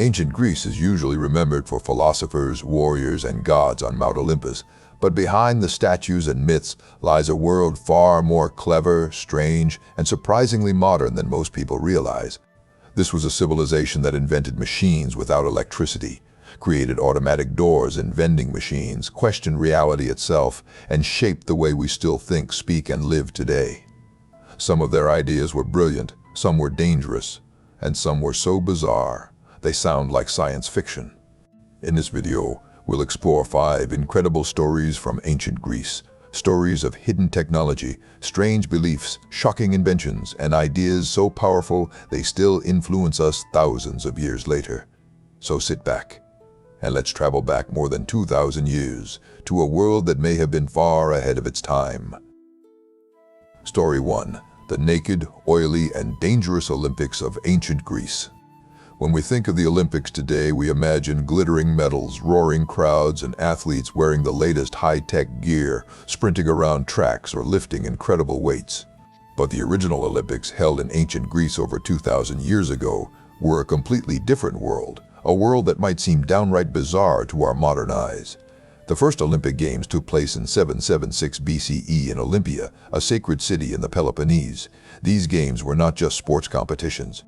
Ancient Greece is usually remembered for philosophers, warriors, and gods on Mount Olympus, but behind the statues and myths lies a world far more clever, strange, and surprisingly modern than most people realize. This was a civilization that invented machines without electricity, created automatic doors and vending machines, questioned reality itself, and shaped the way we still think, speak, and live today. Some of their ideas were brilliant, some were dangerous, and some were so bizarre they sound like science fiction. In this video, we'll explore 5 incredible stories from ancient Greece, stories of hidden technology, strange beliefs, shocking inventions, and ideas so powerful they still influence us thousands of years later. So sit back, and let's travel back more than 2,000 years to a world that may have been far ahead of its time. Story 1. The naked, oily, and dangerous Olympics of ancient Greece. When we think of the Olympics today, we imagine glittering medals, roaring crowds, and athletes wearing the latest high-tech gear, sprinting around tracks or lifting incredible weights. But the original Olympics, held in ancient Greece over 2,000 years ago, were a completely different world, a world that might seem downright bizarre to our modern eyes. The first Olympic Games took place in 776 BCE in Olympia, a sacred city in the Peloponnese. These games were not just sports competitions.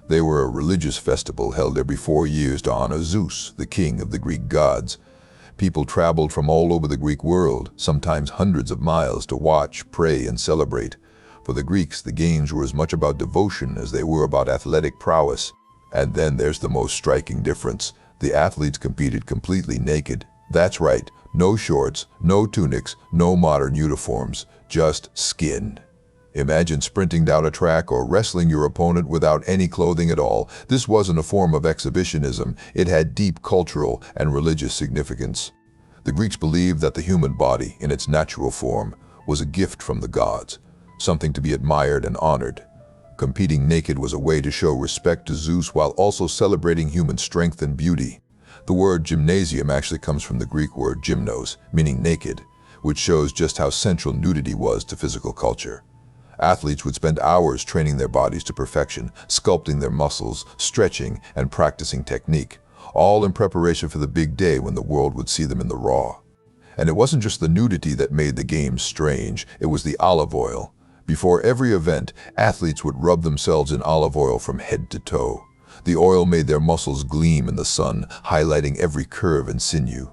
They were a religious festival held every 4 years to honor Zeus, the king of the Greek gods. People traveled from all over the Greek world, sometimes hundreds of miles, to watch, pray, and celebrate. For the Greeks, the games were as much about devotion as they were about athletic prowess. And then there's the most striking difference. The athletes competed completely naked. That's right, no shorts, no tunics, no modern uniforms, just skin. Imagine sprinting down a track or wrestling your opponent without any clothing at all. This wasn't a form of exhibitionism. It had deep cultural and religious significance. The Greeks believed that the human body, in its natural form, was a gift from the gods, something to be admired and honored. Competing naked was a way to show respect to Zeus while also celebrating human strength and beauty. The word gymnasium actually comes from the Greek word gymnos, meaning naked, which shows just how central nudity was to physical culture. Athletes would spend hours training their bodies to perfection, sculpting their muscles, stretching, and practicing technique, all in preparation for the big day when the world would see them in the raw. And it wasn't just the nudity that made the games strange, it was the olive oil. Before every event, athletes would rub themselves in olive oil from head to toe. The oil made their muscles gleam in the sun, highlighting every curve and sinew.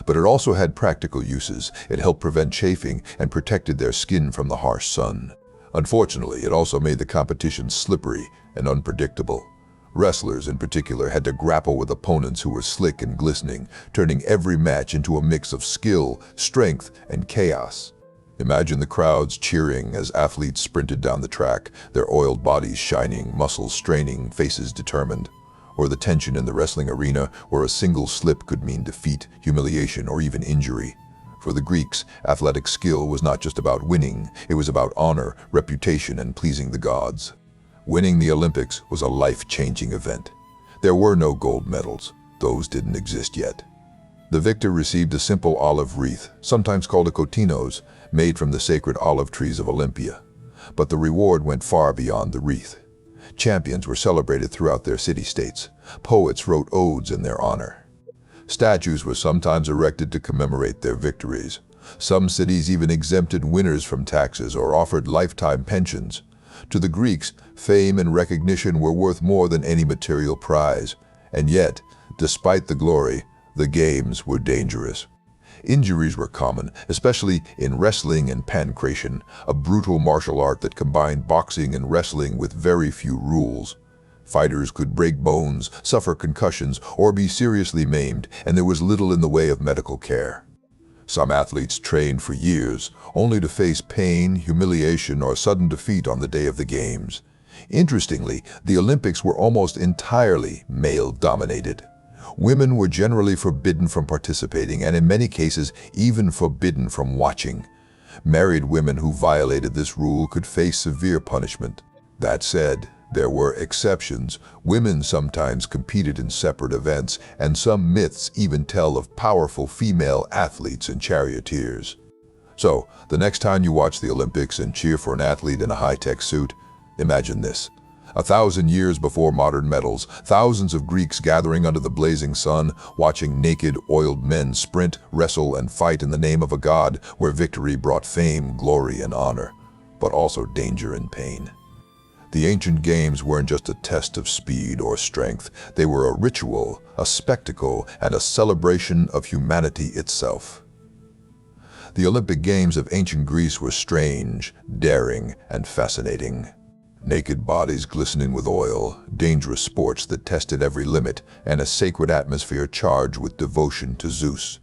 But it also had practical uses. It helped prevent chafing and protected their skin from the harsh sun. Unfortunately, it also made the competition slippery and unpredictable. Wrestlers, in particular, had to grapple with opponents who were slick and glistening, turning every match into a mix of skill, strength, and chaos. Imagine the crowds cheering as athletes sprinted down the track, their oiled bodies shining, muscles straining, faces determined. Or the tension in the wrestling arena, where a single slip could mean defeat, humiliation, or even injury. For the Greeks, athletic skill was not just about winning, it was about honor, reputation, and pleasing the gods. Winning the Olympics was a life-changing event. There were no gold medals. Those didn't exist yet. The victor received a simple olive wreath, sometimes called a kotinos, made from the sacred olive trees of Olympia. But the reward went far beyond the wreath. Champions were celebrated throughout their city-states. Poets wrote odes in their honor. Statues were sometimes erected to commemorate their victories. Some cities even exempted winners from taxes or offered lifetime pensions. To the Greeks, fame and recognition were worth more than any material prize. And yet, despite the glory, the games were dangerous. Injuries were common, especially in wrestling and pancration, a brutal martial art that combined boxing and wrestling with very few rules. Fighters could break bones, suffer concussions, or be seriously maimed, and there was little in the way of medical care. Some athletes trained for years, only to face pain, humiliation, or sudden defeat on the day of the games. Interestingly, the Olympics were almost entirely male-dominated. Women were generally forbidden from participating, and in many cases, even forbidden from watching. Married women who violated this rule could face severe punishment. That said, there were exceptions. Women sometimes competed in separate events, and some myths even tell of powerful female athletes and charioteers. So, the next time you watch the Olympics and cheer for an athlete in a high-tech suit, imagine this. 1,000 years before modern medals, thousands of Greeks gathering under the blazing sun, watching naked, oiled men sprint, wrestle, and fight in the name of a god where victory brought fame, glory, and honor, but also danger and pain. The ancient games weren't just a test of speed or strength. They were a ritual, a spectacle, and a celebration of humanity itself. The Olympic Games of ancient Greece were strange, daring, and fascinating. Naked bodies glistening with oil, dangerous sports that tested every limit, and a sacred atmosphere charged with devotion to Zeus.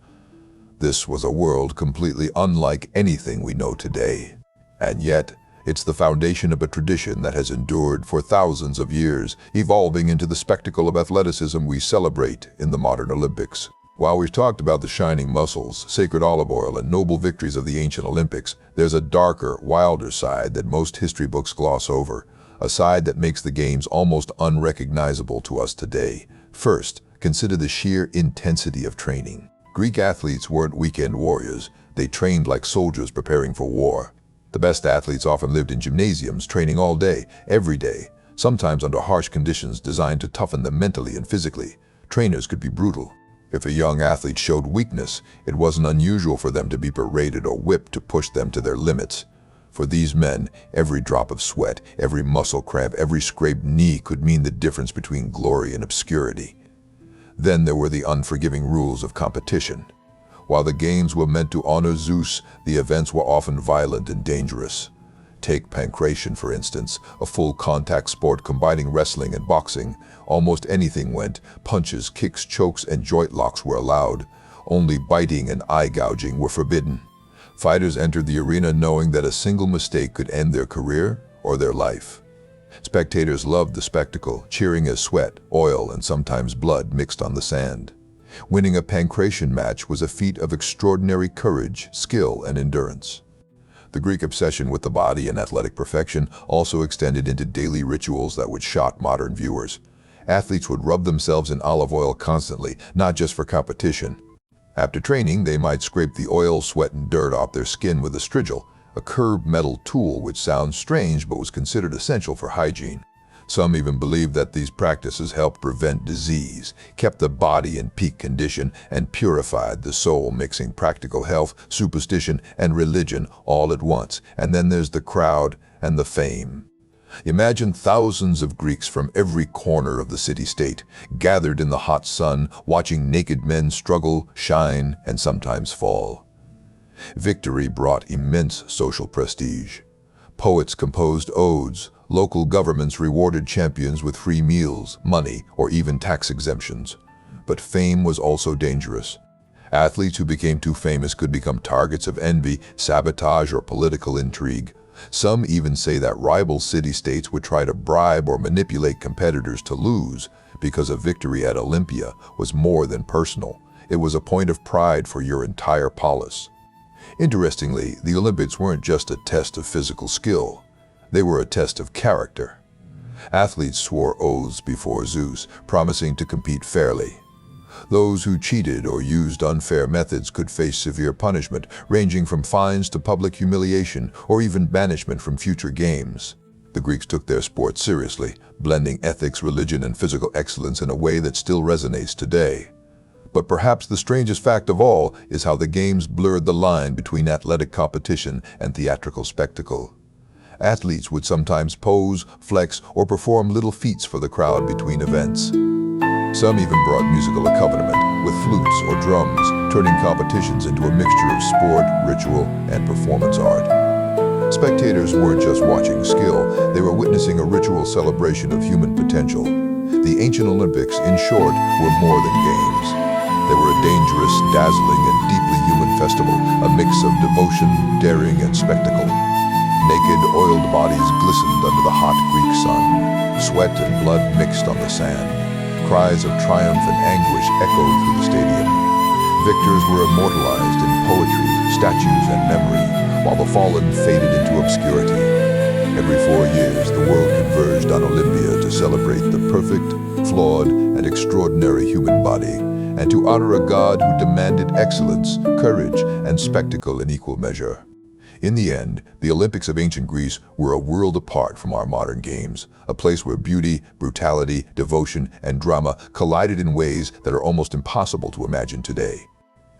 This was a world completely unlike anything we know today. And yet, it's the foundation of a tradition that has endured for thousands of years, evolving into the spectacle of athleticism we celebrate in the modern Olympics. While we've talked about the shining muscles, sacred olive oil, and noble victories of the ancient Olympics, there's a darker, wilder side that most history books gloss over, a side that makes the games almost unrecognizable to us today. First, consider the sheer intensity of training. Greek athletes weren't weekend warriors. They trained like soldiers preparing for war. The best athletes often lived in gymnasiums, training all day, every day, sometimes under harsh conditions designed to toughen them mentally and physically. Trainers could be brutal. If a young athlete showed weakness, it wasn't unusual for them to be berated or whipped to push them to their limits. For these men, every drop of sweat, every muscle cramp, every scraped knee could mean the difference between glory and obscurity. Then there were the unforgiving rules of competition. While the games were meant to honor Zeus, the events were often violent and dangerous. Take pancration, for instance, a full-contact sport combining wrestling and boxing. Almost anything went. Punches, kicks, chokes, and joint locks were allowed. Only biting and eye gouging were forbidden. Fighters entered the arena knowing that a single mistake could end their career or their life. Spectators loved the spectacle, cheering as sweat, oil, and sometimes blood mixed on the sand. Winning a pancration match was a feat of extraordinary courage, skill, and endurance. The Greek obsession with the body and athletic perfection also extended into daily rituals that would shock modern viewers. Athletes would rub themselves in olive oil constantly, not just for competition. After training, they might scrape the oil, sweat, and dirt off their skin with a strigil, a curved metal tool which sounds strange but was considered essential for hygiene. Some even believed that these practices helped prevent disease, kept the body in peak condition, and purified the soul, mixing practical health, superstition, and religion all at once. And then there's the crowd and the fame. Imagine thousands of Greeks from every corner of the city-state, gathered in the hot sun, watching naked men struggle, shine, and sometimes fall. Victory brought immense social prestige. Poets composed odes. Local governments rewarded champions with free meals, money, or even tax exemptions. But fame was also dangerous. Athletes who became too famous could become targets of envy, sabotage, or political intrigue. Some even say that rival city-states would try to bribe or manipulate competitors to lose because a victory at Olympia was more than personal. It was a point of pride for your entire polis. Interestingly, the Olympics weren't just a test of physical skill. They were a test of character. Athletes swore oaths before Zeus, promising to compete fairly. Those who cheated or used unfair methods could face severe punishment, ranging from fines to public humiliation or even banishment from future games. The Greeks took their sport seriously, blending ethics, religion, and physical excellence in a way that still resonates today. But perhaps the strangest fact of all is how the games blurred the line between athletic competition and theatrical spectacle. Athletes would sometimes pose, flex, or perform little feats for the crowd between events. Some even brought musical accompaniment with flutes or drums, turning competitions into a mixture of sport, ritual, and performance art. Spectators weren't just watching skill, they were witnessing a ritual celebration of human potential. The ancient Olympics, in short, were more than games. They were a dangerous, dazzling, and deeply human festival, a mix of devotion, daring, and spectacle. Naked, oiled bodies glistened under the hot Greek sun. Sweat and blood mixed on the sand. Cries of triumph and anguish echoed through the stadium. Victors were immortalized in poetry, statues, and memory, while the fallen faded into obscurity. Every 4 years, the world converged on Olympia to celebrate the perfect, flawed, and extraordinary human body, and to honor a god who demanded excellence, courage, and spectacle in equal measure. In the end, the Olympics of ancient Greece were a world apart from our modern games, a place where beauty, brutality, devotion, and drama collided in ways that are almost impossible to imagine today.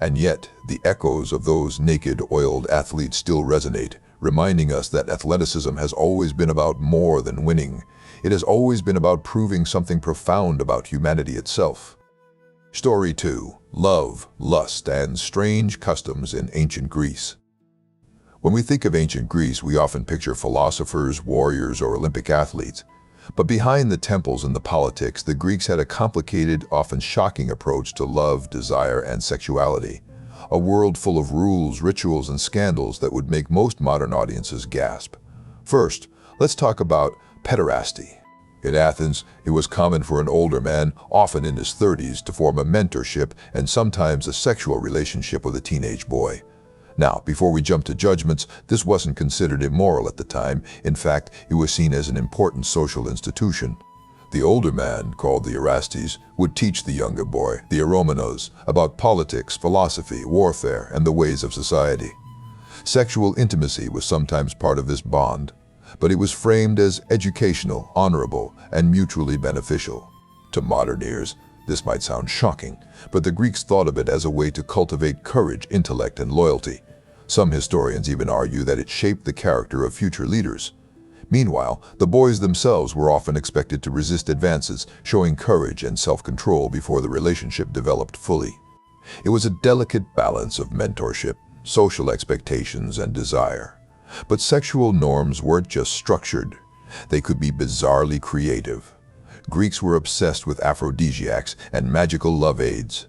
And yet, the echoes of those naked, oiled athletes still resonate, reminding us that athleticism has always been about more than winning. It has always been about proving something profound about humanity itself. Story 2. Love, Lust, and Strange Customs in Ancient Greece. When we think of ancient Greece, we often picture philosophers, warriors, or Olympic athletes. But behind the temples and the politics, the Greeks had a complicated, often shocking approach to love, desire, and sexuality. A world full of rules, rituals, and scandals that would make most modern audiences gasp. First, let's talk about pederasty. In Athens, it was common for an older man, often in his 30s, to form a mentorship and sometimes a sexual relationship with a teenage boy. Now, before we jump to judgments, this wasn't considered immoral at the time. In fact, it was seen as an important social institution. The older man, called the Erastes, would teach the younger boy, the Eromenos, about politics, philosophy, warfare, and the ways of society. Sexual intimacy was sometimes part of this bond, but it was framed as educational, honorable, and mutually beneficial. To modern ears, this might sound shocking, but the Greeks thought of it as a way to cultivate courage, intellect, and loyalty. Some historians even argue that it shaped the character of future leaders. Meanwhile, the boys themselves were often expected to resist advances, showing courage and self-control before the relationship developed fully. It was a delicate balance of mentorship, social expectations, and desire. But sexual norms weren't just structured. They could be bizarrely creative. Greeks were obsessed with aphrodisiacs and magical love aids.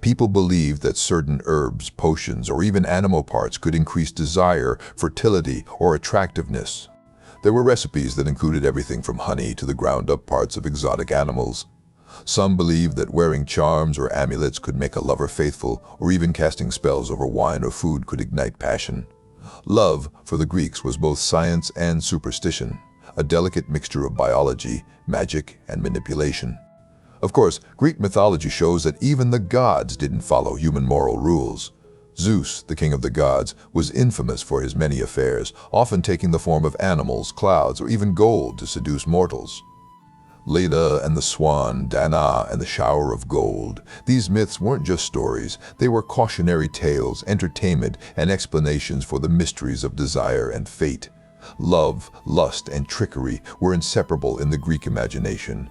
People believed that certain herbs, potions, or even animal parts could increase desire, fertility, or attractiveness. There were recipes that included everything from honey to the ground-up parts of exotic animals. Some believed that wearing charms or amulets could make a lover faithful, or even casting spells over wine or food could ignite passion. Love, for the Greeks, was both science and superstition, a delicate mixture of biology, magic, and manipulation. Of course, Greek mythology shows that even the gods didn't follow human moral rules. Zeus, the king of the gods, was infamous for his many affairs, often taking the form of animals, clouds, or even gold to seduce mortals. Leda and the swan, Dana and the shower of gold. These myths weren't just stories, they were cautionary tales, entertainment, and explanations for the mysteries of desire and fate. Love, lust, and trickery were inseparable in the Greek imagination.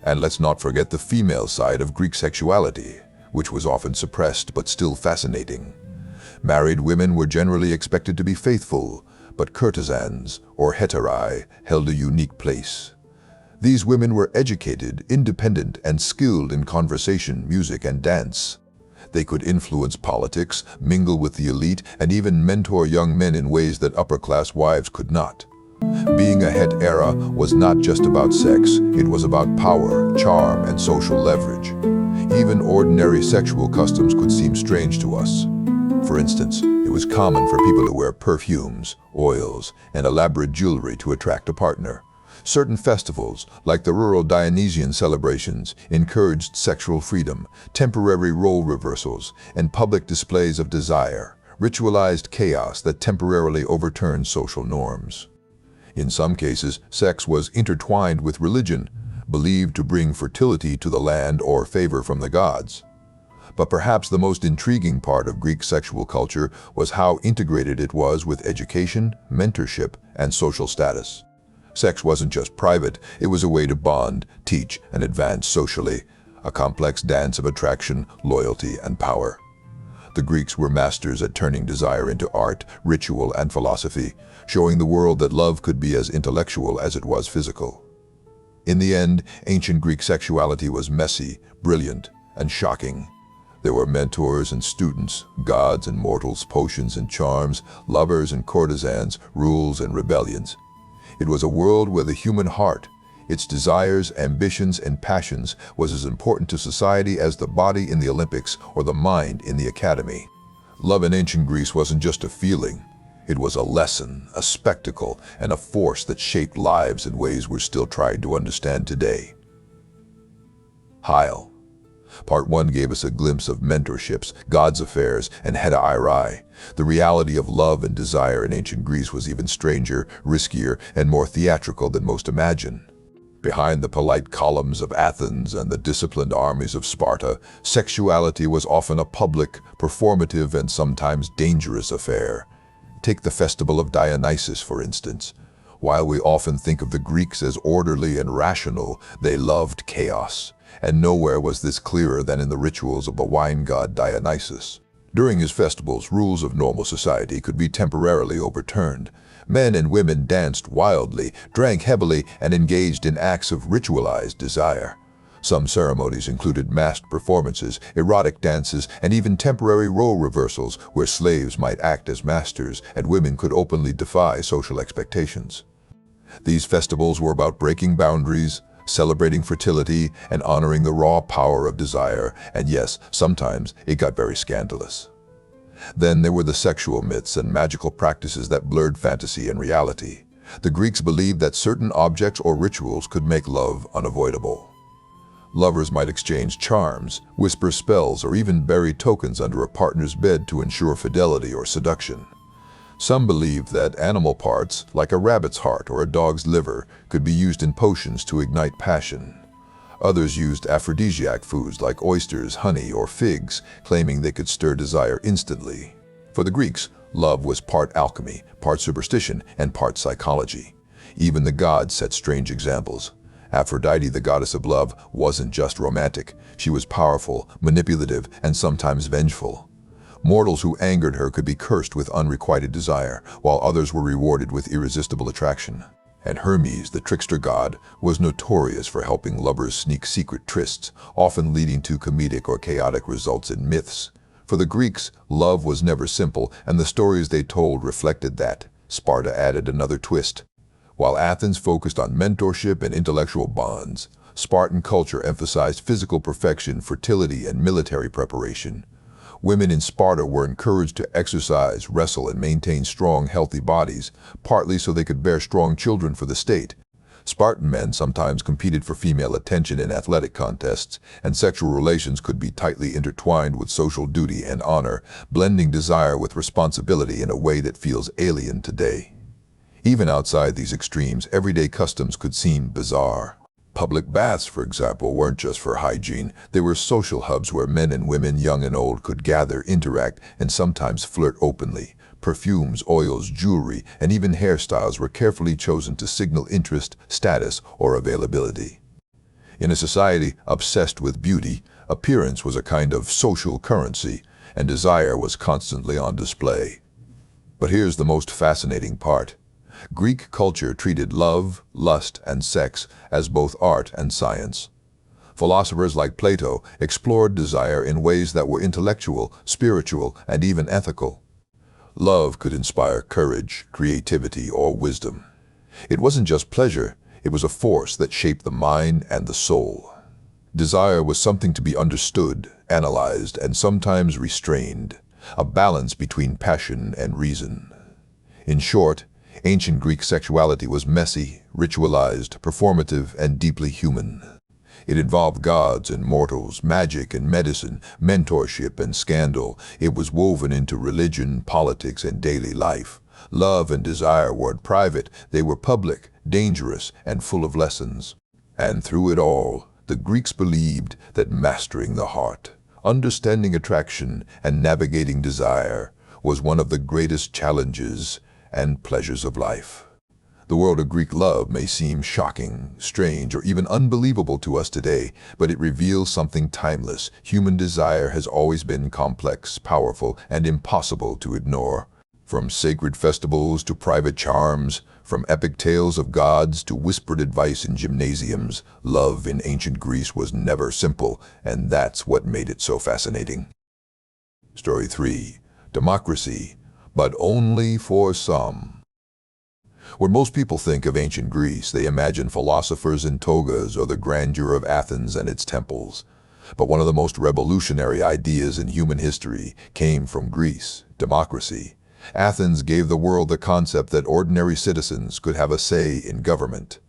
And let's not forget the female side of Greek sexuality, which was often suppressed but still fascinating. Married women were generally expected to be faithful, but courtesans, or heterae, held a unique place. These women were educated, independent, and skilled in conversation, music, and dance. They could influence politics, mingle with the elite, and even mentor young men in ways that upper-class wives could not. Being a hetera was not just about sex, it was about power, charm, and social leverage. Even ordinary sexual customs could seem strange to us. For instance, it was common for people to wear perfumes, oils, and elaborate jewelry to attract a partner. Certain festivals, like the rural Dionysian celebrations, encouraged sexual freedom, temporary role reversals, and public displays of desire, ritualized chaos that temporarily overturned social norms. In some cases, sex was intertwined with religion, believed to bring fertility to the land or favor from the gods. But perhaps the most intriguing part of Greek sexual culture was how integrated it was with education, mentorship, and social status. Sex wasn't just private, it was a way to bond, teach, and advance socially, a complex dance of attraction, loyalty, and power. The Greeks were masters at turning desire into art, ritual, and philosophy, showing the world that love could be as intellectual as it was physical. In the end, ancient Greek sexuality was messy, brilliant, and shocking. There were mentors and students, gods and mortals, potions and charms, lovers and courtesans, rules and rebellions. It was a world where the human heart, its desires, ambitions, and passions, was as important to society as the body in the Olympics or the mind in the academy. Love in ancient Greece wasn't just a feeling. It was a lesson, a spectacle, and a force that shaped lives in ways we're still trying to understand today. Hyle. Part 1 gave us a glimpse of mentorships, God's affairs, and heta. The reality of love and desire in ancient Greece was even stranger, riskier, and more theatrical than most imagine. Behind the polite columns of Athens and the disciplined armies of Sparta, sexuality was often a public, performative, and sometimes dangerous affair. Take the festival of Dionysus, for instance. While we often think of the Greeks as orderly and rational, they loved chaos, and nowhere was this clearer than in the rituals of the wine god Dionysus. During his festivals, rules of normal society could be temporarily overturned. Men and women danced wildly, drank heavily, and engaged in acts of ritualized desire. Some ceremonies included masked performances, erotic dances, and even temporary role reversals where slaves might act as masters and women could openly defy social expectations. These festivals were about breaking boundaries, celebrating fertility, and honoring the raw power of desire, and yes, sometimes it got very scandalous. Then there were the sexual myths and magical practices that blurred fantasy and reality. The Greeks believed that certain objects or rituals could make love unavoidable. Lovers might exchange charms, whisper spells, or even bury tokens under a partner's bed to ensure fidelity or seduction. Some believed that animal parts, like a rabbit's heart or a dog's liver, could be used in potions to ignite passion. Others used aphrodisiac foods like oysters, honey, or figs, claiming they could stir desire instantly. For the Greeks, love was part alchemy, part superstition, and part psychology. Even the gods set strange examples. Aphrodite, the goddess of love, wasn't just romantic. She was powerful, manipulative, and sometimes vengeful. Mortals who angered her could be cursed with unrequited desire, while others were rewarded with irresistible attraction. And Hermes, the trickster god, was notorious for helping lovers sneak secret trysts, often leading to comedic or chaotic results in myths. For the Greeks, love was never simple, and the stories they told reflected that. Sparta added another twist. While Athens focused on mentorship and intellectual bonds, Spartan culture emphasized physical perfection, fertility, and military preparation. Women in Sparta were encouraged to exercise, wrestle, and maintain strong, healthy bodies, partly so they could bear strong children for the state. Spartan men sometimes competed for female attention in athletic contests, and sexual relations could be tightly intertwined with social duty and honor, blending desire with responsibility in a way that feels alien today. Even outside these extremes, everyday customs could seem bizarre. Public baths, for example, weren't just for hygiene. They were social hubs where men and women, young and old, could gather, interact, and sometimes flirt openly. Perfumes, oils, jewelry, and even hairstyles were carefully chosen to signal interest, status, or availability. In a society obsessed with beauty, appearance was a kind of social currency, and desire was constantly on display. But here's the most fascinating part. Greek culture treated love, lust, and sex as both art and science. Philosophers like Plato explored desire in ways that were intellectual, spiritual, and even ethical. Love could inspire courage, creativity, or wisdom. It wasn't just pleasure, it was a force that shaped the mind and the soul. Desire was something to be understood, analyzed, and sometimes restrained, a balance between passion and reason. In short, ancient Greek sexuality was messy, ritualized, performative, and deeply human. It involved gods and mortals, magic and medicine, mentorship and scandal. It was woven into religion, politics, and daily life. Love and desire weren't private, they were public, dangerous, and full of lessons. And through it all, the Greeks believed that mastering the heart, understanding attraction, and navigating desire was one of the greatest challenges and pleasures of life. The world of Greek love may seem shocking, strange, or even unbelievable to us today, but it reveals something timeless. Human desire has always been complex, powerful, and impossible to ignore. From sacred festivals to private charms, from epic tales of gods to whispered advice in gymnasiums, love in ancient Greece was never simple, and that's what made it so fascinating. Story 3. Democracy, but only for some. When most people think of ancient Greece, they imagine philosophers in togas or the grandeur of Athens and its temples. But one of the most revolutionary ideas in human history came from Greece: democracy. Athens gave the world the concept that ordinary citizens could have a say in government.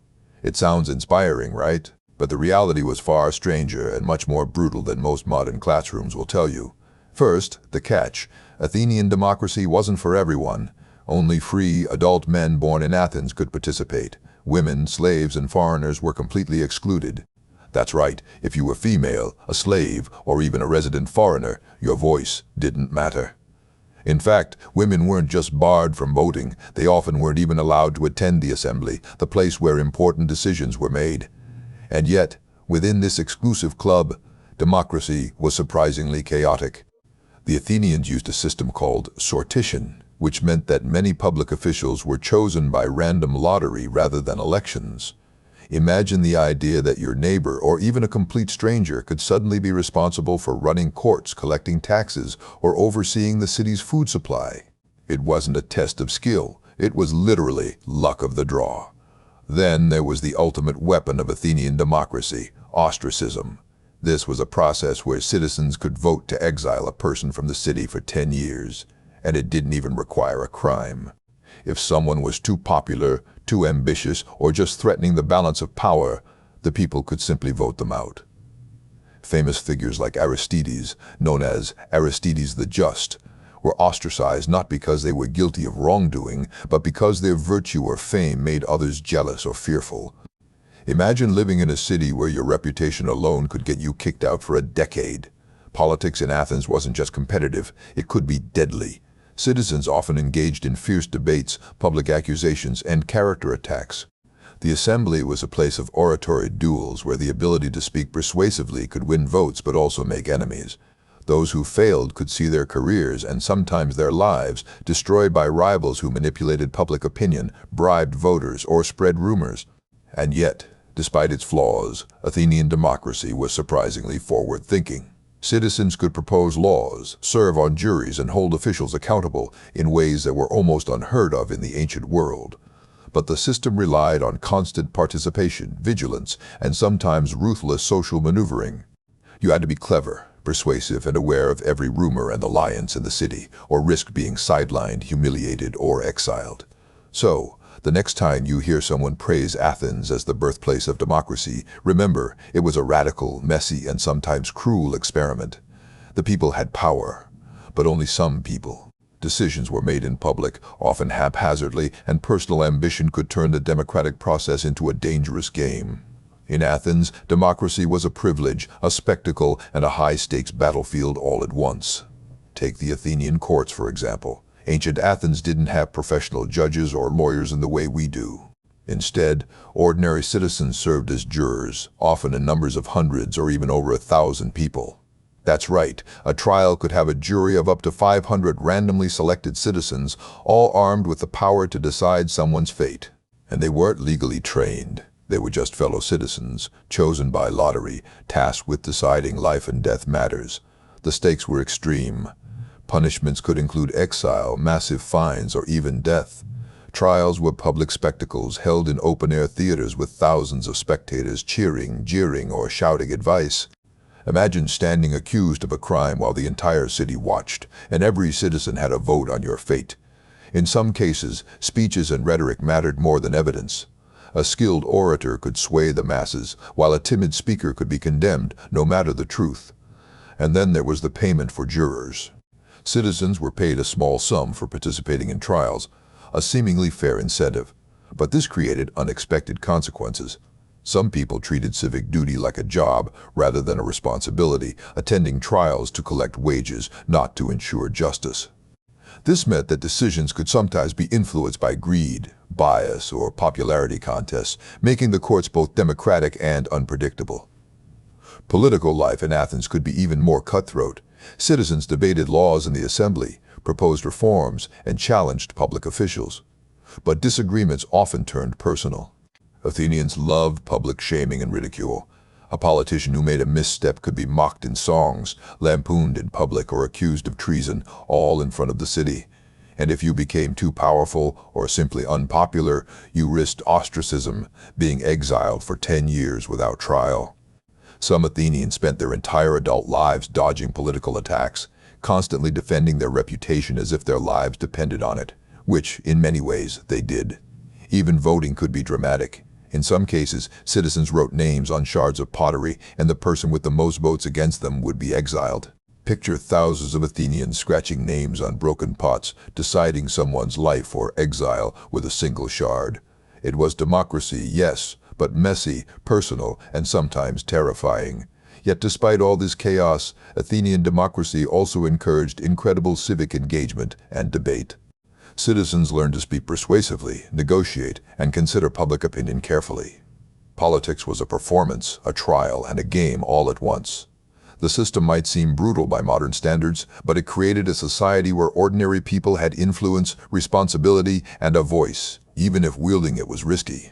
It sounds inspiring, right? But the reality was far stranger and much more brutal than most modern classrooms will tell you. First, the catch. Athenian democracy wasn't for everyone. Only free, adult men born in Athens could participate. Women, slaves, and foreigners were completely excluded. That's right, if you were female, a slave, or even a resident foreigner, your voice didn't matter. In fact, women weren't just barred from voting, they often weren't even allowed to attend the assembly, the place where important decisions were made. And yet, within this exclusive club, democracy was surprisingly chaotic. The Athenians used a system called sortition, which meant that many public officials were chosen by random lottery rather than elections. Imagine the idea that your neighbor or even a complete stranger could suddenly be responsible for running courts, collecting taxes, or overseeing the city's food supply. It wasn't a test of skill, it was literally luck of the draw. Then there was the ultimate weapon of Athenian democracy, ostracism. This was a process where citizens could vote to exile a person from the city for 10 years, and it didn't even require a crime. If someone was too popular, too ambitious, or just threatening the balance of power, the people could simply vote them out. Famous figures like Aristides, known as Aristides the Just, were ostracized not because they were guilty of wrongdoing, but because their virtue or fame made others jealous or fearful. Imagine living in a city where your reputation alone could get you kicked out for a decade. Politics in Athens wasn't just competitive, it could be deadly. Citizens often engaged in fierce debates, public accusations, and character attacks. The assembly was a place of oratory duels where the ability to speak persuasively could win votes but also make enemies. Those who failed could see their careers and sometimes their lives destroyed by rivals who manipulated public opinion, bribed voters, or spread rumors. And yet, despite its flaws, Athenian democracy was surprisingly forward-thinking. Citizens could propose laws, serve on juries, and hold officials accountable in ways that were almost unheard of in the ancient world. But the system relied on constant participation, vigilance, and sometimes ruthless social maneuvering. You had to be clever, persuasive, and aware of every rumor and alliance in the city, or risk being sidelined, humiliated, or exiled. So, the next time you hear someone praise Athens as the birthplace of democracy, remember, it was a radical, messy, and sometimes cruel experiment. The people had power, but only some people. Decisions were made in public, often haphazardly, and personal ambition could turn the democratic process into a dangerous game. In Athens, democracy was a privilege, a spectacle, and a high-stakes battlefield all at once. Take the Athenian courts, for example. Ancient Athens didn't have professional judges or lawyers in the way we do. Instead, ordinary citizens served as jurors, often in numbers of hundreds or even over 1,000 people. That's right, a trial could have a jury of up to 500 randomly selected citizens, all armed with the power to decide someone's fate. And they weren't legally trained. They were just fellow citizens, chosen by lottery, tasked with deciding life and death matters. The stakes were extreme. Punishments could include exile, massive fines, or even death. Trials were public spectacles held in open-air theaters with thousands of spectators cheering, jeering, or shouting advice. Imagine standing accused of a crime while the entire city watched, and every citizen had a vote on your fate. In some cases, speeches and rhetoric mattered more than evidence. A skilled orator could sway the masses, while a timid speaker could be condemned, no matter the truth. And then there was the payment for jurors. Citizens were paid a small sum for participating in trials, a seemingly fair incentive. But this created unexpected consequences. Some people treated civic duty like a job rather than a responsibility, attending trials to collect wages, not to ensure justice. This meant that decisions could sometimes be influenced by greed, bias, or popularity contests, making the courts both democratic and unpredictable. Political life in Athens could be even more cutthroat. Citizens debated laws in the assembly, proposed reforms, and challenged public officials. But disagreements often turned personal. Athenians loved public shaming and ridicule. A politician who made a misstep could be mocked in songs, lampooned in public, or accused of treason, all in front of the city. And if you became too powerful or simply unpopular, you risked ostracism, being exiled for 10 years without trial. Some Athenians spent their entire adult lives dodging political attacks, constantly defending their reputation as if their lives depended on it, which, in many ways, they did. Even voting could be dramatic. In some cases, citizens wrote names on shards of pottery, and the person with the most votes against them would be exiled. Picture thousands of Athenians scratching names on broken pots, deciding someone's life or exile with a single shard. It was democracy, yes, but messy, personal, and sometimes terrifying. Yet despite all this chaos, Athenian democracy also encouraged incredible civic engagement and debate. Citizens learned to speak persuasively, negotiate, and consider public opinion carefully. Politics was a performance, a trial, and a game all at once. The system might seem brutal by modern standards, but it created a society where ordinary people had influence, responsibility, and a voice, even if wielding it was risky.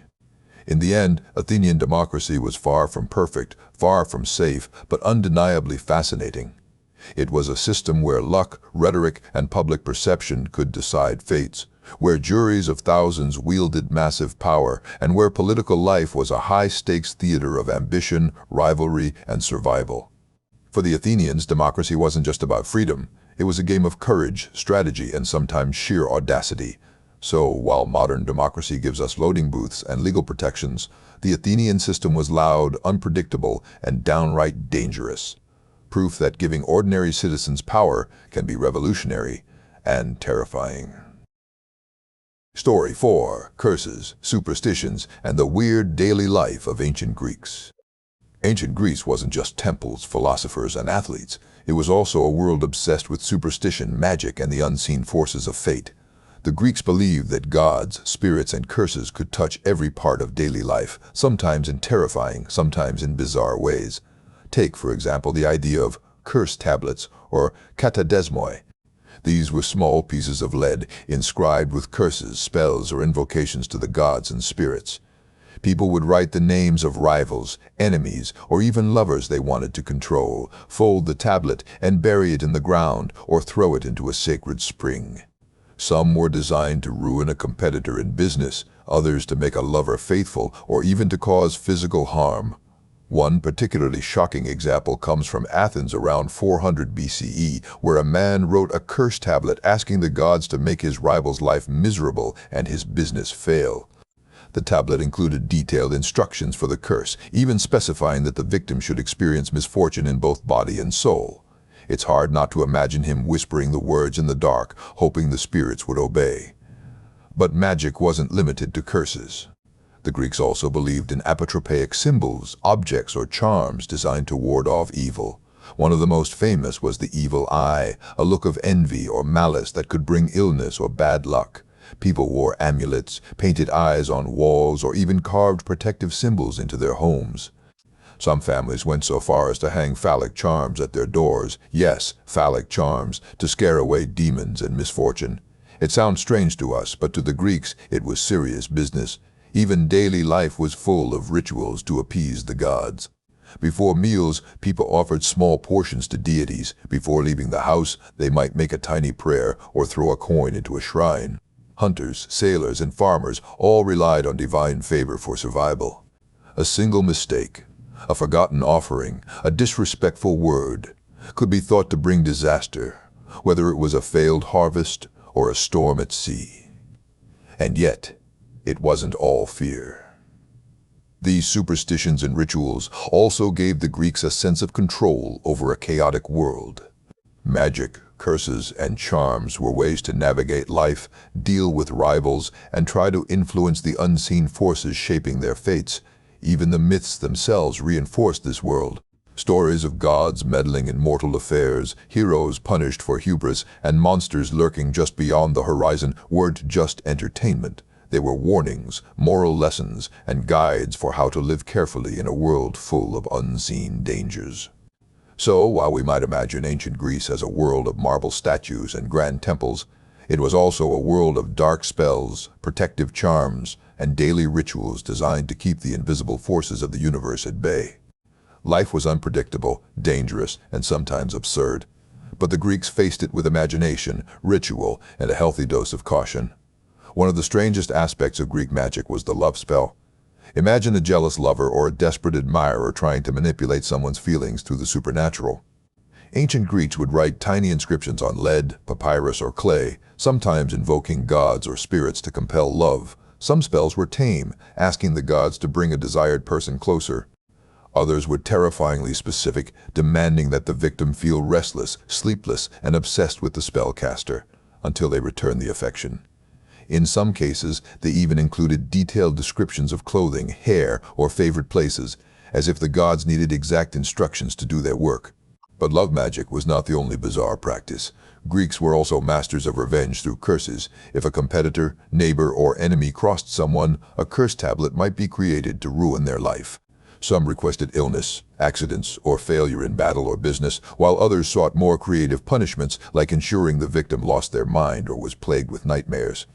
In the end, Athenian democracy was far from perfect, far from safe, but undeniably fascinating. It was a system where luck, rhetoric, and public perception could decide fates, where juries of thousands wielded massive power, and where political life was a high-stakes theater of ambition, rivalry, and survival. For the Athenians, democracy wasn't just about freedom. It was a game of courage, strategy, and sometimes sheer audacity. So, while modern democracy gives us voting booths and legal protections, the Athenian system was loud, unpredictable, and downright dangerous. Proof that giving ordinary citizens power can be revolutionary and terrifying. Story 4. Curses, Superstitions, and the Weird Daily Life of Ancient Greeks. Ancient Greece wasn't just temples, philosophers, and athletes. It was also a world obsessed with superstition, magic, and the unseen forces of fate. The Greeks believed that gods, spirits, and curses could touch every part of daily life, sometimes in terrifying, sometimes in bizarre ways. Take, for example, the idea of curse tablets, or katadesmoi. These were small pieces of lead inscribed with curses, spells, or invocations to the gods and spirits. People would write the names of rivals, enemies, or even lovers they wanted to control, fold the tablet and bury it in the ground, or throw it into a sacred spring. Some were designed to ruin a competitor in business, others to make a lover faithful, or even to cause physical harm. One particularly shocking example comes from Athens around 400 BCE, where a man wrote a curse tablet asking the gods to make his rival's life miserable and his business fail. The tablet included detailed instructions for the curse, even specifying that the victim should experience misfortune in both body and soul. It's hard not to imagine him whispering the words in the dark, hoping the spirits would obey. But magic wasn't limited to curses. The Greeks also believed in apotropaic symbols, objects, or charms designed to ward off evil. One of the most famous was the evil eye, a look of envy or malice that could bring illness or bad luck. People wore amulets, painted eyes on walls, or even carved protective symbols into their homes. Some families went so far as to hang phallic charms at their doors. Yes, phallic charms, to scare away demons and misfortune. It sounds strange to us, but to the Greeks it was serious business. Even daily life was full of rituals to appease the gods. Before meals, people offered small portions to deities. Before leaving the house, they might make a tiny prayer or throw a coin into a shrine. Hunters, sailors, and farmers all relied on divine favor for survival. A single mistake, a forgotten offering, a disrespectful word, could be thought to bring disaster, whether it was a failed harvest or a storm at sea. And yet, it wasn't all fear. These superstitions and rituals also gave the Greeks a sense of control over a chaotic world. Magic, curses, and charms were ways to navigate life, deal with rivals, and try to influence the unseen forces shaping their fates. Even the myths themselves reinforced this world. Stories of gods meddling in mortal affairs, heroes punished for hubris, and monsters lurking just beyond the horizon weren't just entertainment. They were warnings, moral lessons, and guides for how to live carefully in a world full of unseen dangers. So, while we might imagine ancient Greece as a world of marble statues and grand temples, it was also a world of dark spells, protective charms, and daily rituals designed to keep the invisible forces of the universe at bay. Life was unpredictable, dangerous, and sometimes absurd. But the Greeks faced it with imagination, ritual, and a healthy dose of caution. One of the strangest aspects of Greek magic was the love spell. Imagine a jealous lover or a desperate admirer trying to manipulate someone's feelings through the supernatural. Ancient Greeks would write tiny inscriptions on lead, papyrus, or clay, sometimes invoking gods or spirits to compel love, Some spells were tame, asking the gods to bring a desired person closer. Others were terrifyingly specific, demanding that the victim feel restless, sleepless, and obsessed with the spellcaster until they return the affection. In some cases, they even included detailed descriptions of clothing, hair, or favorite places, as if the gods needed exact instructions to do their work. But love magic was not the only bizarre practice. Greeks were also masters of revenge through curses. If a competitor, neighbor, or enemy crossed someone, a curse tablet might be created to ruin their life. Some requested illness, accidents, or failure in battle or business, while others sought more creative punishments, like ensuring the victim lost their mind or was plagued with nightmares.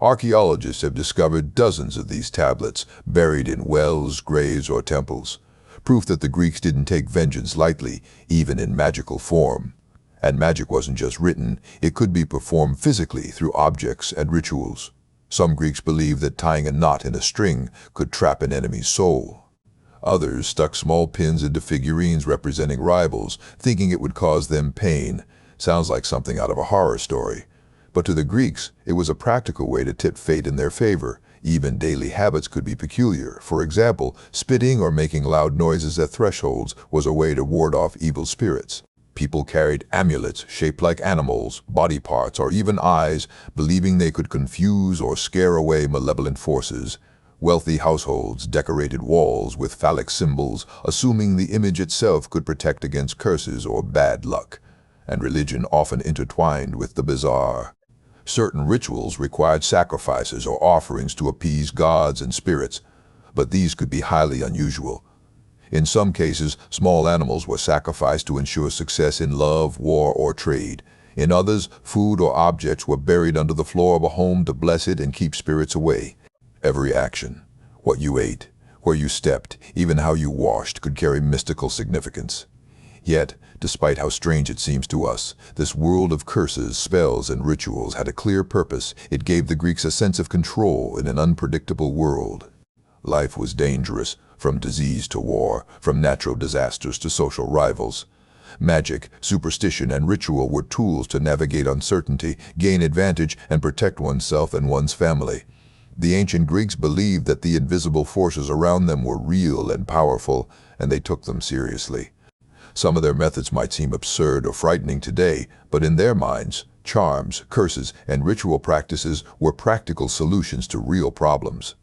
Archaeologists have discovered dozens of these tablets, buried in wells, graves, or temples. Proof that the Greeks didn't take vengeance lightly, even in magical form. And magic wasn't just written, it could be performed physically through objects and rituals. Some Greeks believed that tying a knot in a string could trap an enemy's soul. Others stuck small pins into figurines representing rivals, thinking it would cause them pain. Sounds like something out of a horror story. But to the Greeks, it was a practical way to tip fate in their favor. Even daily habits could be peculiar. For example, spitting or making loud noises at thresholds was a way to ward off evil spirits. People carried amulets shaped like animals, body parts, or even eyes, believing they could confuse or scare away malevolent forces. Wealthy households decorated walls with phallic symbols, assuming the image itself could protect against curses or bad luck. And religion often intertwined with the bizarre. Certain rituals required sacrifices or offerings to appease gods and spirits, but these could be highly unusual. In some cases, small animals were sacrificed to ensure success in love, war, or trade. In others, food or objects were buried under the floor of a home to bless it and keep spirits away. Every action, what you ate, where you stepped, even how you washed, could carry mystical significance. Yet, despite how strange it seems to us, this world of curses, spells, and rituals had a clear purpose. It gave the Greeks a sense of control in an unpredictable world. Life was dangerous, from disease to war, from natural disasters to social rivals. Magic, superstition, and ritual were tools to navigate uncertainty, gain advantage, and protect oneself and one's family. The ancient Greeks believed that the invisible forces around them were real and powerful, and they took them seriously. Some of their methods might seem absurd or frightening today, but in their minds, charms, curses, and ritual practices were practical solutions to real problems.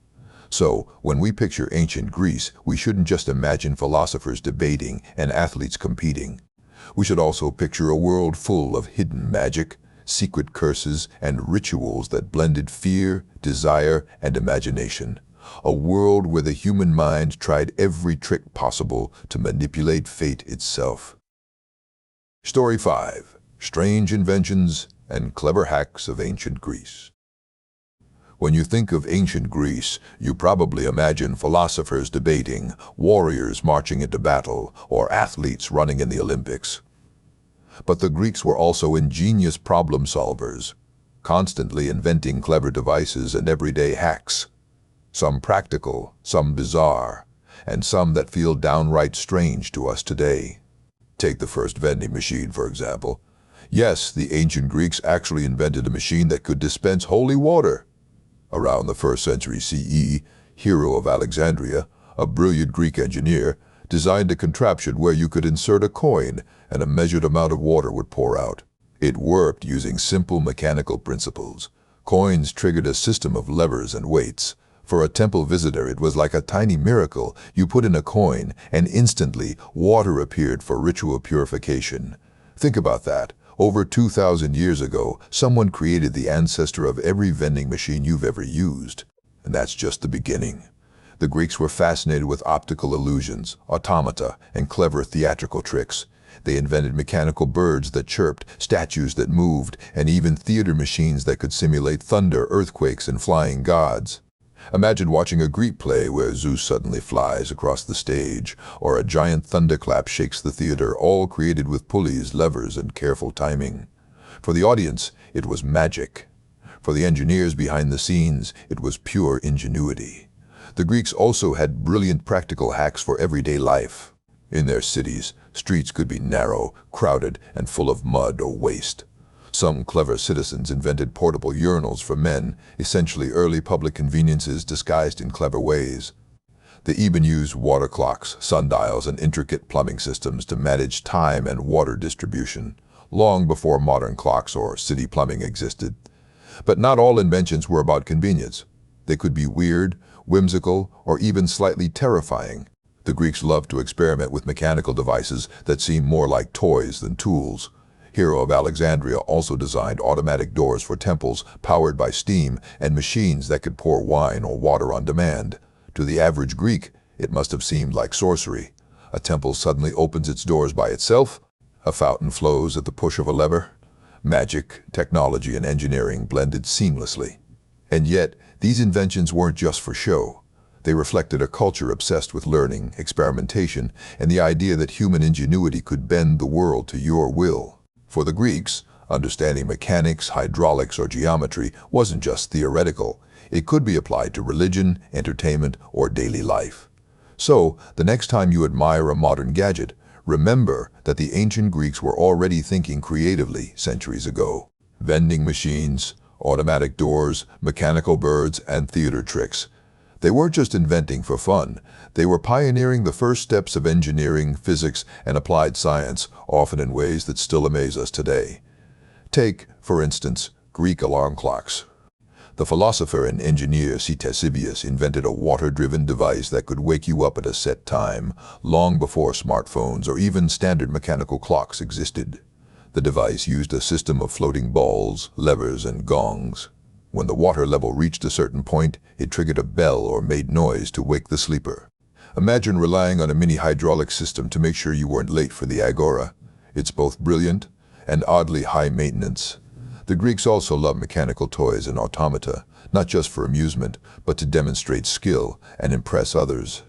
So, when we picture ancient Greece, we shouldn't just imagine philosophers debating and athletes competing. We should also picture a world full of hidden magic, secret curses, and rituals that blended fear, desire, and imagination. A world where the human mind tried every trick possible to manipulate fate itself. Story 5. Strange Inventions and Clever Hacks of Ancient Greece. When you think of ancient Greece, you probably imagine philosophers debating, warriors marching into battle, or athletes running in the Olympics. But the Greeks were also ingenious problem solvers, constantly inventing clever devices and everyday hacks. Some practical, some bizarre, and some that feel downright strange to us today. Take the first vending machine, for example. Yes, the ancient Greeks actually invented a machine that could dispense holy water. Around the 1st century CE, Hero of Alexandria, a brilliant Greek engineer, designed a contraption where you could insert a coin and a measured amount of water would pour out. It worked using simple mechanical principles. Coins triggered a system of levers and weights. For a temple visitor, it was like a tiny miracle. You put in a coin, and instantly, water appeared for ritual purification. Think about that. Over 2,000 years ago, someone created the ancestor of every vending machine you've ever used. And that's just the beginning. The Greeks were fascinated with optical illusions, automata, and clever theatrical tricks. They invented mechanical birds that chirped, statues that moved, and even theater machines that could simulate thunder, earthquakes, and flying gods. Imagine watching a Greek play where Zeus suddenly flies across the stage, or a giant thunderclap shakes the theater, all created with pulleys, levers, and careful timing. For the audience, it was magic. For the engineers behind the scenes, it was pure ingenuity. The Greeks also had brilliant practical hacks for everyday life. In their cities, streets could be narrow, crowded, and full of mud or waste. Some clever citizens invented portable urinals for men, essentially early public conveniences disguised in clever ways. They even used water clocks, sundials, and intricate plumbing systems to manage time and water distribution, long before modern clocks or city plumbing existed. But not all inventions were about convenience. They could be weird, whimsical, or even slightly terrifying. The Greeks loved to experiment with mechanical devices that seemed more like toys than tools. Hero of Alexandria also designed automatic doors for temples powered by steam and machines that could pour wine or water on demand. To the average Greek, it must have seemed like sorcery. A temple suddenly opens its doors by itself. A fountain flows at the push of a lever. Magic, technology, and engineering blended seamlessly. And yet, these inventions weren't just for show. They reflected a culture obsessed with learning, experimentation, and the idea that human ingenuity could bend the world to your will. For the Greeks, understanding mechanics, hydraulics, or geometry wasn't just theoretical. It could be applied to religion, entertainment, or daily life. So, the next time you admire a modern gadget, remember that the ancient Greeks were already thinking creatively centuries ago. Vending machines, automatic doors, mechanical birds, and theater tricks. They weren't just inventing for fun. They were pioneering the first steps of engineering, physics, and applied science, often in ways that still amaze us today. Take, for instance, Greek alarm clocks. The philosopher and engineer Ctesibius invented a water-driven device that could wake you up at a set time, long before smartphones or even standard mechanical clocks existed. The device used a system of floating balls, levers, and gongs. When the water level reached a certain point, it triggered a bell or made noise to wake the sleeper. Imagine relying on a mini hydraulic system to make sure you weren't late for the agora. It's both brilliant and oddly high maintenance. The Greeks also loved mechanical toys and automata, not just for amusement, but to demonstrate skill and impress others.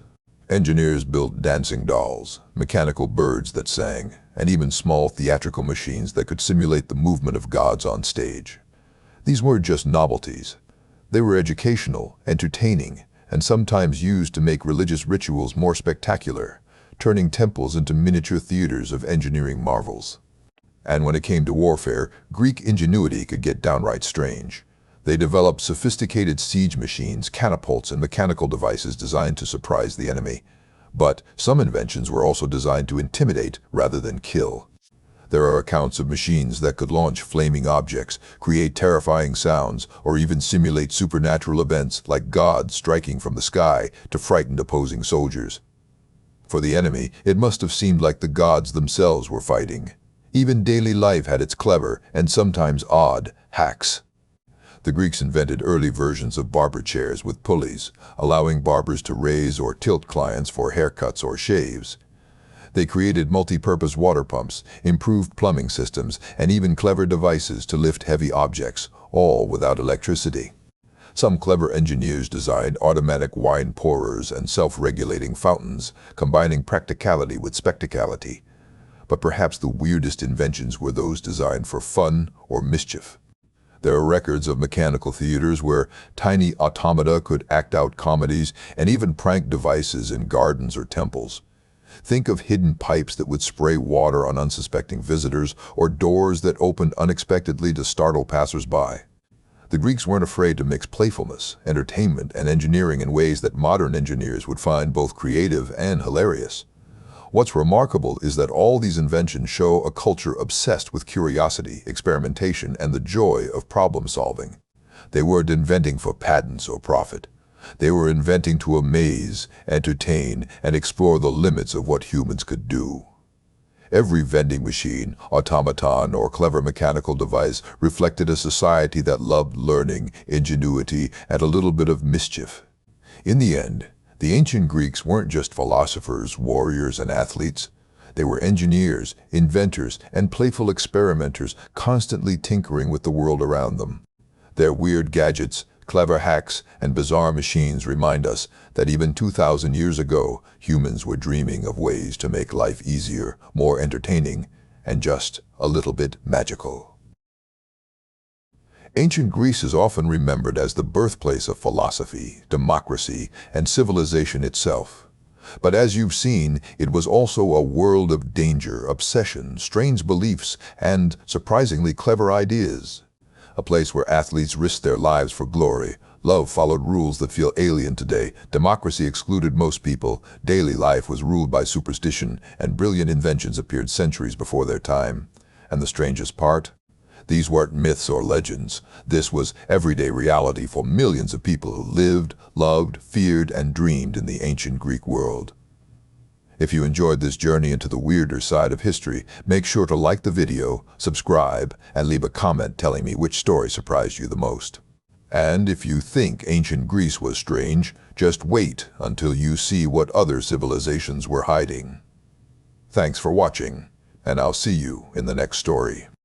Engineers built dancing dolls, mechanical birds that sang, and even small theatrical machines that could simulate the movement of gods on stage. These weren't just novelties. They were educational, entertaining, and sometimes used to make religious rituals more spectacular, turning temples into miniature theaters of engineering marvels. And when it came to warfare, Greek ingenuity could get downright strange. They developed sophisticated siege machines, catapults, and mechanical devices designed to surprise the enemy. But some inventions were also designed to intimidate rather than kill. There are accounts of machines that could launch flaming objects, create terrifying sounds, or even simulate supernatural events like gods striking from the sky to frighten opposing soldiers. For the enemy, it must have seemed like the gods themselves were fighting. Even daily life had its clever, and sometimes odd, hacks. The Greeks invented early versions of barber chairs with pulleys, allowing barbers to raise or tilt clients for haircuts or shaves. They created multi-purpose water pumps, improved plumbing systems, and even clever devices to lift heavy objects, all without electricity. Some clever engineers designed automatic wine pourers and self-regulating fountains, combining practicality with spectacality. But perhaps the weirdest inventions were those designed for fun or mischief. There are records of mechanical theaters where tiny automata could act out comedies and even prank devices in gardens or temples. Think of hidden pipes that would spray water on unsuspecting visitors, or doors that opened unexpectedly to startle passers-by. The Greeks weren't afraid to mix playfulness, entertainment, and engineering in ways that modern engineers would find both creative and hilarious. What's remarkable is that all these inventions show a culture obsessed with curiosity, experimentation, and the joy of problem-solving. They weren't inventing for patents or profit. They were inventing to amaze, entertain, and explore the limits of what humans could do. Every vending machine, automaton, or clever mechanical device reflected a society that loved learning, ingenuity, and a little bit of mischief. In the end, the ancient Greeks weren't just philosophers, warriors, and athletes. They were engineers, inventors, and playful experimenters, constantly tinkering with the world around them. Their weird gadgets, clever hacks, and bizarre machines remind us that even 2,000 years ago, humans were dreaming of ways to make life easier, more entertaining, and just a little bit magical. Ancient Greece is often remembered as the birthplace of philosophy, democracy, and civilization itself. But as you've seen, it was also a world of danger, obsession, strange beliefs, and surprisingly clever ideas. A place where athletes risked their lives for glory. Love followed rules that feel alien today. Democracy excluded most people. Daily life was ruled by superstition, and brilliant inventions appeared centuries before their time. And the strangest part? These weren't myths or legends. This was everyday reality for millions of people who lived, loved, feared, and dreamed in the ancient Greek world. If you enjoyed this journey into the weirder side of history, make sure to like the video, subscribe, and leave a comment telling me which story surprised you the most. And if you think ancient Greece was strange, just wait until you see what other civilizations were hiding. Thanks for watching, and I'll see you in the next story.